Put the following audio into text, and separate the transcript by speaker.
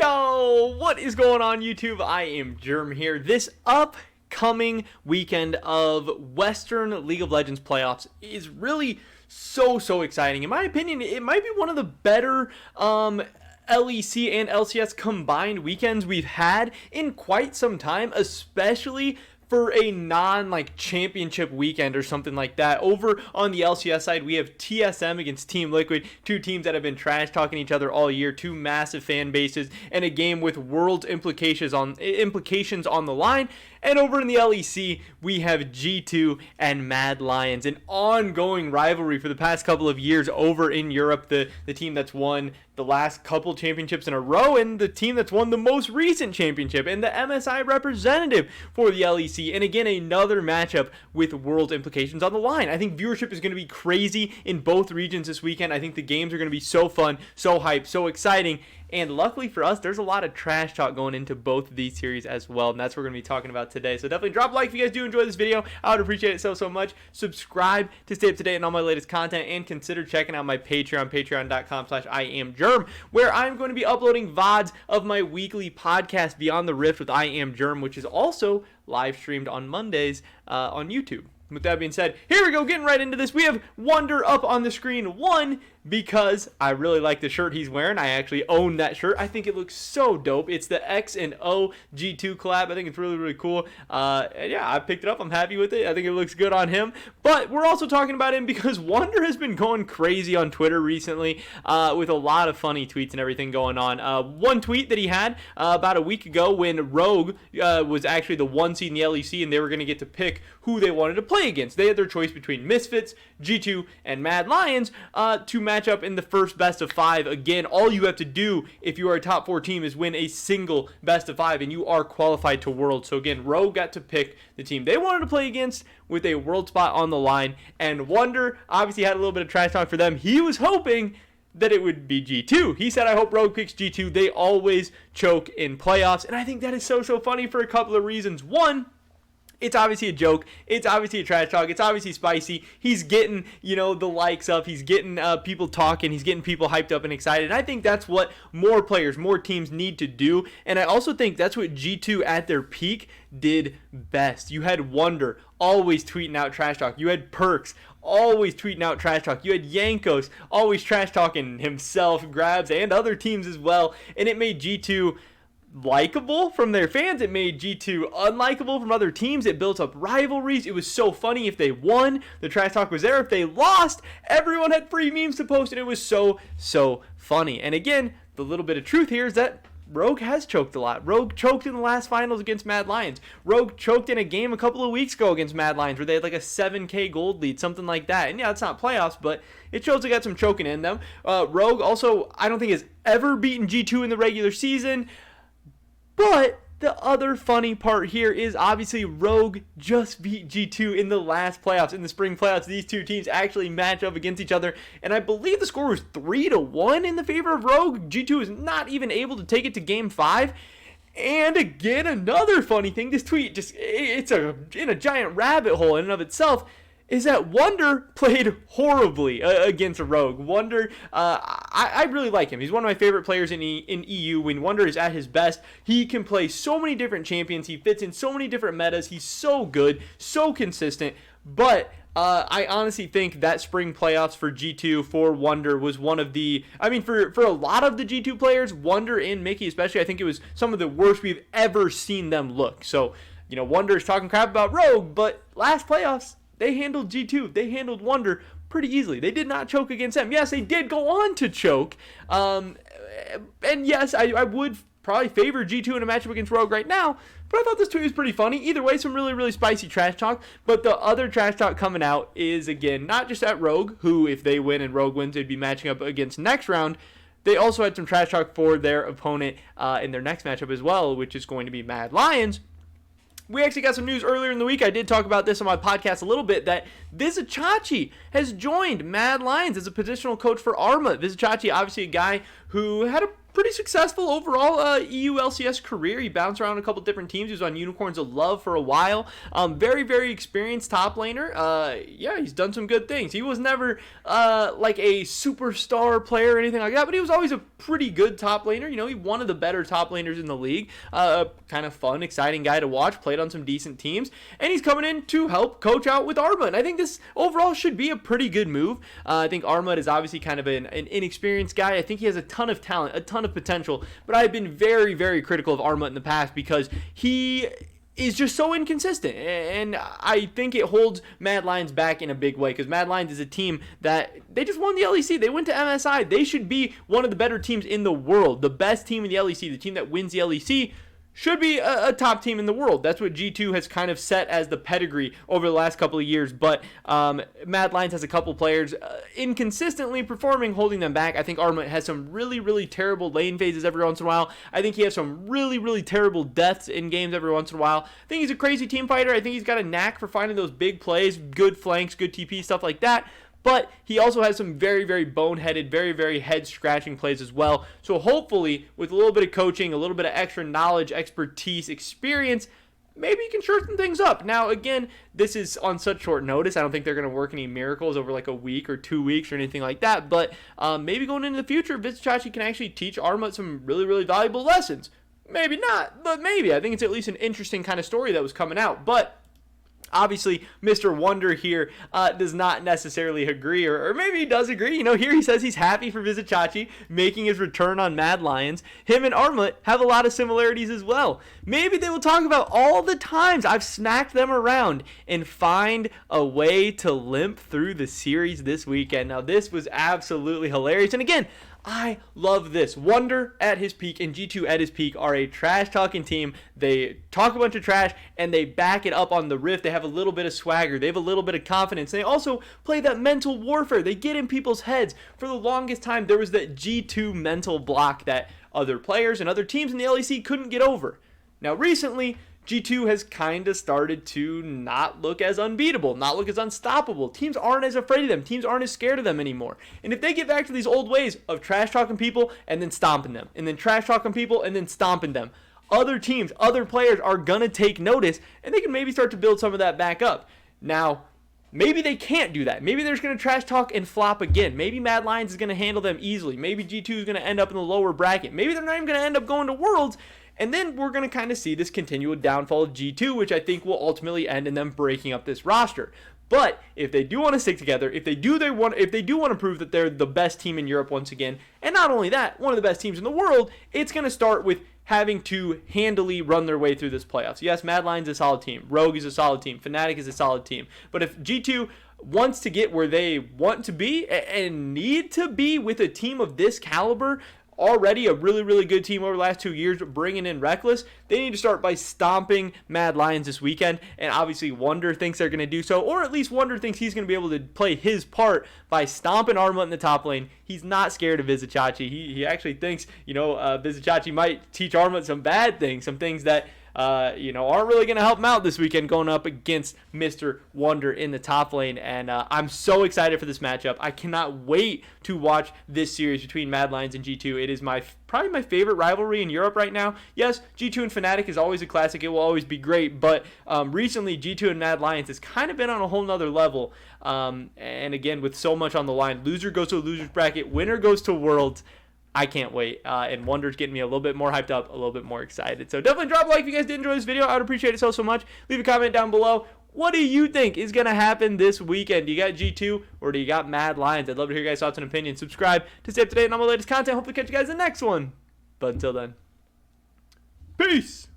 Speaker 1: Yo, what is going on YouTube? I am Germ here. This upcoming weekend of Western League of Legends playoffs is really so exciting. In my opinion, it might be one of the better LEC and LCS combined weekends we've had in quite some time, especially for a championship weekend or something like that. Over on the LCS side, we have TSM against Team Liquid, two teams that have been trash talking each other all year, two massive fan bases, and a game with world implications on the line. And over in the LEC, we have G2 and Mad Lions, an ongoing rivalry for the past couple of years over in Europe. The team that's won the last couple championships in a row, and the team that's won the most recent championship, and the MSI representative for the LEC. And again, another matchup with world implications on the line. I think viewership is going to be crazy in both regions this weekend. I think the games are going to be so fun, so hyped, so exciting. And luckily for us, there's a lot of trash talk going into both of these series as well, and that's what we're going to be talking about today. So definitely drop a like if you guys do enjoy this video. I would appreciate it so much. Subscribe to stay up to date on all my latest content, and consider checking out my Patreon, patreon.com/IamGerm, where I'm going to be uploading VODs of my weekly podcast, Beyond the Rift with I Am Germ, which is also live streamed on Mondays on YouTube. With that being said, here we go, getting right into this. We have Wunder up on the screen. One, because I really like the shirt he's wearing. I actually own that shirt. I think it looks so dope. It's the X and O G2 collab. I think it's really cool. And yeah, I picked it up. I'm happy with it. I think it looks good on him. But we're also talking about him because Wunder has been going crazy on Twitter recently with a lot of funny tweets and everything going on. One tweet that he had about a week ago when Rogue was actually the 1 seed in the LEC, and they were going to get to pick who they wanted to play against. They had their choice between Misfits, G2, and Mad Lions to match up in the first best of 5. Again, all you have to do if you are a top 4 team is win a single best of 5, and you are qualified to World. So again, Rogue got to pick the team they wanted to play against with a World spot on the line, and Wunder obviously had a little bit of trash talk for them. He was hoping that it would be G2. He said, I hope Rogue picks G2. They always choke in playoffs, and I think that is so funny for a couple of reasons. One, it's obviously a joke. It's obviously a trash talk. It's obviously spicy. He's getting, the likes up. He's getting people talking. He's getting people hyped up and excited. And I think that's what more players, more teams need to do. And I also think that's what G2 at their peak did best. You had Wunder always tweeting out trash talk. You had Perks always tweeting out trash talk. You had Yankos always trash talking himself, Grabs, and other teams as well. And it made G2 likable from their fans. It made G2 unlikable from other teams. It built up rivalries. It was so funny if they won. The trash talk was there. If they lost, everyone had free memes to post, and it was so funny. And again, the little bit of truth here is that Rogue has choked a lot. Rogue choked in the last finals against Mad Lions. Rogue choked in a game a couple of weeks ago against Mad Lions where they had like a 7K gold lead, something like that. And yeah, it's not playoffs, but it shows they got some choking in them. Rogue also, I don't think, has ever beaten G2 in the regular season. But the other funny part here is obviously Rogue just beat G2 in the last playoffs, in the spring playoffs. These two teams actually match up against each other, and I believe the score was 3-1 in the favor of Rogue. G2 is not even able to take it to Game 5. And again, another funny thing, this tweet it's in a giant rabbit hole in and of itself, is that Wunder played horribly against Rogue. Wunder, I really like him. He's one of my favorite players in EU. When Wunder is at his best, he can play so many different champions. He fits in so many different metas. He's so good, so consistent. But I honestly think that spring playoffs for G2 for Wunder was one of the, for a lot of the G2 players, Wunder and Mickey especially, I think it was some of the worst we've ever seen them look. So, Wunder is talking crap about Rogue, but last playoffs, they handled G2. They handled Wunder pretty easily. They did not choke against them. Yes, they did go on to choke. And yes, I would probably favor G2 in a matchup against Rogue right now, but I thought this tweet was pretty funny. Either way, some really spicy trash talk. But the other trash talk coming out is, again, not just at Rogue, who, if they win and Rogue wins, they'd be matching up against next round. They also had some trash talk for their opponent in their next matchup as well, which is going to be Mad Lions. We actually got some news earlier in the week. I did talk about this on my podcast a little bit, that Vizichachi has joined Mad Lions as a positional coach for Arma. Vizichachi, obviously a guy who had a pretty successful overall EU LCS career. He bounced around a couple different teams. He was on Unicorns of Love for a while. Very, very experienced top laner. Yeah, he's done some good things. He was never like a superstar player or anything like that, but he was always a pretty good top laner. You know, he one of the better top laners in the league. Kind of fun, exciting guy to watch. Played on some decent teams, and he's coming in to help coach out with Arma. And I think this overall should be a pretty good move. I think Arma is obviously kind of an inexperienced guy. I think he has a ton of talent, a ton of potential, but I've been very, very critical of Arma in the past because he is just so inconsistent, and I think it holds Mad Lions back in a big way, because Mad Lions is a team that they just won the LEC. They went to MSI. They should be one of the better teams in the world, the best team in the LEC, the team that wins the LEC should be a top team in the world. That's what G2 has kind of set as the pedigree over the last couple of years. But Mad Lions has a couple players inconsistently performing, holding them back. I think Arma has some really, really terrible lane phases every once in a while. I think he has some really, really terrible deaths in games every once in a while. I think he's a crazy team fighter. I think he's got a knack for finding those big plays, good flanks, good TP, stuff like that. But he also has some very, very boneheaded, very, very head-scratching plays as well. So hopefully, with a little bit of coaching, a little bit of extra knowledge, expertise, experience, maybe he can shorten things up. Now, again, this is on such short notice. I don't think they're going to work any miracles over like a week or 2 weeks or anything like that. But maybe going into the future, Vizicachi can actually teach Arma some really, really valuable lessons. Maybe not, but maybe. I think it's at least an interesting kind of story that was coming out. But obviously, Mr. Wunder here does not necessarily agree, or maybe he does agree. You know, here he says he's happy for Vizicachi making his return on Mad Lions. Him and Arma have a lot of similarities as well. Maybe they will talk about all the times I've smacked them around and find a way to limp through the series this weekend. Now, this was absolutely hilarious. And again, I love this. Wunder at his peak and G2 at his peak are a trash-talking team. They talk a bunch of trash, and they back it up on the riff. They have a little bit of swagger. They have a little bit of confidence. They also play that mental warfare. They get in people's heads. For the longest time, there was that G2 mental block that other players and other teams in the LEC couldn't get over. Now, recently, G2 has kind of started to not look as unbeatable, not look as unstoppable. Teams aren't as afraid of them. Teams aren't as scared of them anymore. And if they get back to these old ways of trash-talking people and then stomping them, and then trash-talking people and then stomping them, other teams, other players are going to take notice, and they can maybe start to build some of that back up. Now, maybe they can't do that. Maybe they're just going to trash talk and flop again. Maybe Mad Lions is going to handle them easily. Maybe G2 is going to end up in the lower bracket. Maybe they're not even going to end up going to Worlds. And then we're going to kind of see this continual downfall of G2, which I think will ultimately end in them breaking up this roster. But if they do want to stick together, if they do want to prove that they're the best team in Europe once again, and not only that, one of the best teams in the world, it's going to start with having to handily run their way through this playoffs. Yes, Mad Lions is a solid team. Rogue is a solid team. Fnatic is a solid team. But if G2 wants to get where they want to be and need to be with a team of this caliber, already a really, really good team over the last 2 years, bringing in Reckless, they need to start by stomping Mad Lions this weekend, and obviously Wunder thinks they're going to do so, or at least Wunder thinks he's going to be able to play his part by stomping Arma in the top lane. He's not scared of Vizicachi. He actually thinks, Vizicachi might teach Arma some bad things, some things that aren't really going to help him out this weekend going up against Mr. Wunder in the top lane. And I'm so excited for this matchup. I cannot wait to watch this series between Mad Lions and G2. It is probably my favorite rivalry in Europe right now. Yes, G2 and Fnatic is always a classic. It will always be great. But recently, G2 and Mad Lions has kind of been on a whole nother level. And again, with so much on the line, loser goes to a loser's bracket, winner goes to Worlds. I can't wait, and Wunder's getting me a little bit more hyped up, a little bit more excited. So definitely drop a like if you guys did enjoy this video. I would appreciate it so much. Leave a comment down below. What do you think is going to happen this weekend? Do you got G2 or do you got Mad Lions? I'd love to hear your guys' thoughts and opinions. Subscribe to stay up to date on all my latest content. Hopefully catch you guys in the next one. But until then, peace!